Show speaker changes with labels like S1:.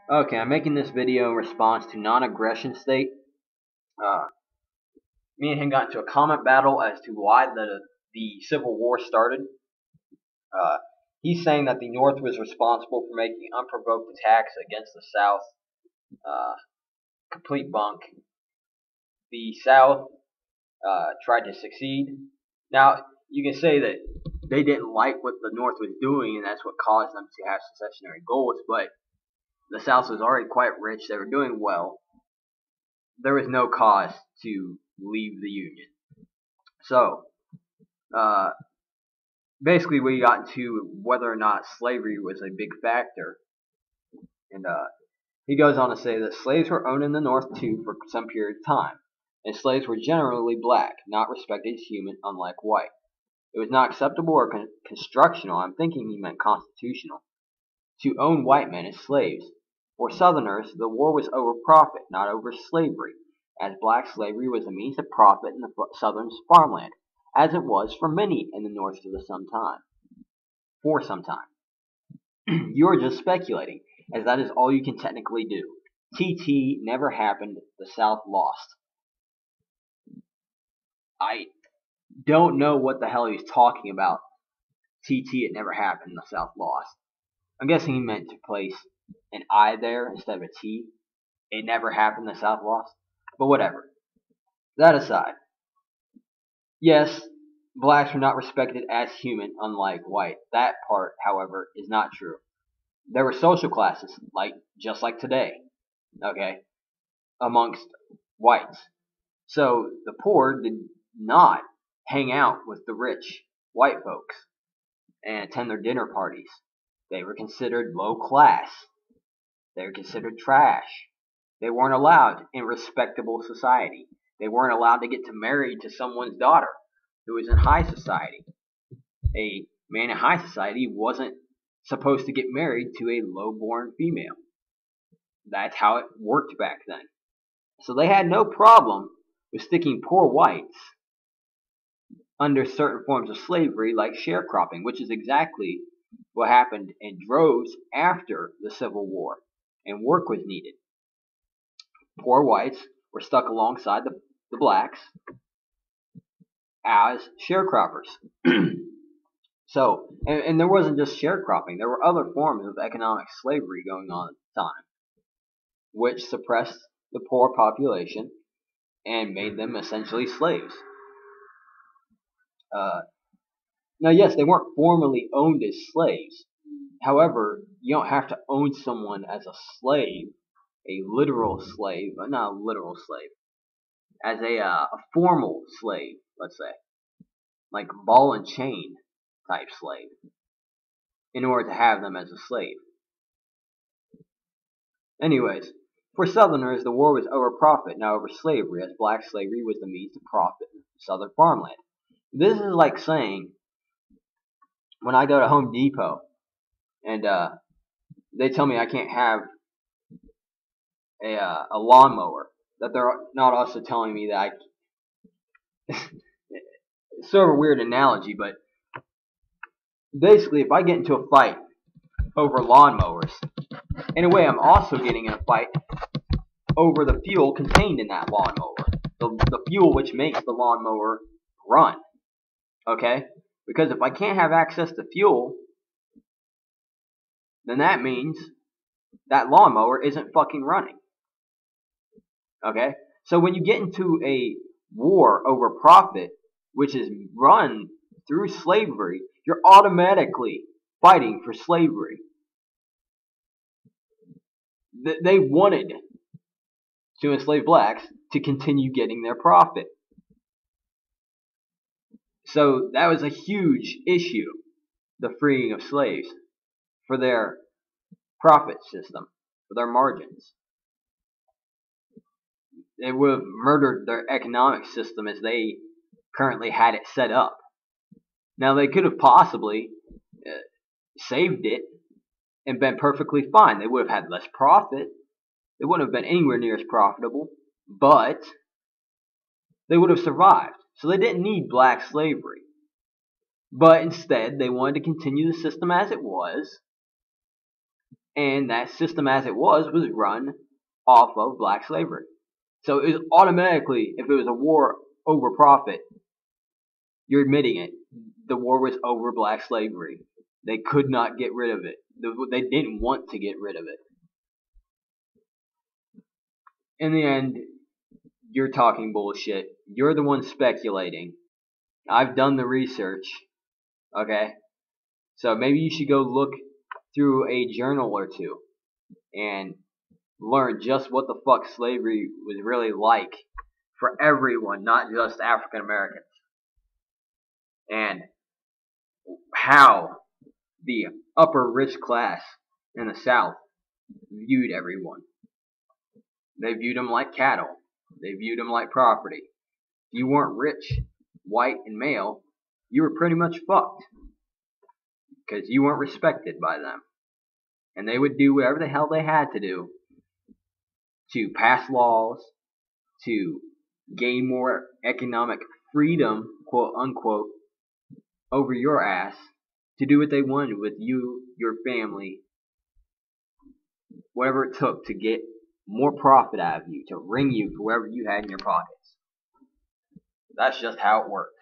S1: Okay, I'm making this video in response to non-aggression state. Uh, Me and him got into a comment battle as to why the Civil War started. Uh, he's saying that the North was responsible for making unprovoked attacks against the South. Uh, Complete bunk. The South tried to succeed. Now, you can say that they didn't like what the North was doing, and that's what caused them to have secessionary goals, but the South was already quite rich. They were doing well. There was no cause to leave the Union. So, uh, basically, we got into whether or not slavery was a big factor. And he goes on to say that slaves were owned in the North too for some period of time, and slaves were generally black, not respected as human, unlike white. It was not acceptable or constructional, I'm thinking he meant constitutional, to own white men as slaves. For Southerners, the war was over profit, not over slavery, as black slavery was a means of profit in the Southern farmland, as it was for many in the North for some time. You are just speculating, as that is all you can technically do. TT never happened, the South lost. I don't know what the hell he's talking about. TT, it never happened, the South lost. I'm guessing he meant to place an I there instead of a T. It never happened, the South lost. But whatever. That aside, yes, blacks were not respected as human, unlike white. That part, however, is not true. There were social classes, just like today, okay, amongst whites. So the poor did not hang out with the rich white folks and attend their dinner parties. They were considered low class. They were considered trash. They weren't allowed in respectable society. They weren't allowed to get to marry to someone's daughter who was in high society. A man in high society wasn't supposed to get married to a low-born female. That's how it worked back then. So they had no problem with sticking poor whites under certain forms of slavery like sharecropping, which is exactly what happened in droves after the Civil War, and work was needed. Poor whites were stuck alongside the blacks as sharecroppers. So, and there wasn't just sharecropping. There were other forms of economic slavery going on at the time, which suppressed the poor population and made them essentially slaves. Now, yes, they weren't formally owned as slaves. However, you don't have to own someone as a slave, a literal slave, but not a literal slave, as a formal slave, let's say, like ball and chain type slave, in order to have them as a slave. Anyways, for Southerners, the war was over profit, not over slavery, as black slavery was the means to profit in Southern farmland. This is like saying, when I go to Home Depot and they tell me I can't have a lawnmower, that they're not also telling me that it's sort of a weird analogy, but basically if I get into a fight over lawnmowers, in a way I'm also getting in a fight over the fuel contained in that lawnmower, the fuel which makes the lawnmower run, okay? Because if I can't have access to fuel, then that means that lawnmower isn't fucking running. Okay? So when you get into a war over profit, which is run through slavery, you're automatically fighting for slavery. They wanted to enslave blacks to continue getting their profit. So that was a huge issue, the freeing of slaves, for their profit system, for their margins. It would have murdered their economic system as they currently had it set up. Now, they could have possibly saved it and been perfectly fine. They would have had less profit. They wouldn't have been anywhere near as profitable, but they would have survived. So they didn't need black slavery. But instead, they wanted to continue the system as it was And that system as it was run off of black slavery. So it was automatically, if it was a war over profit, you're admitting it. The war was over black slavery. They could not get rid of it. They didn't want to get rid of it. In the end, you're talking bullshit. You're the one speculating. I've done the research. Okay? So maybe you should go look through a journal or two and learn just what the fuck slavery was really like for everyone, not just African Americans. And how the upper rich class in the South viewed everyone. They viewed them like cattle. They viewed them like property. If you weren't rich, white, and male, you were pretty much fucked. Because you weren't respected by them. And they would do whatever the hell they had to do to pass laws, to gain more economic freedom, quote unquote, over your ass, to do what they wanted with you, your family, whatever it took to get more profit out of you, to wring you for whatever you had in your pockets. That's just how it worked.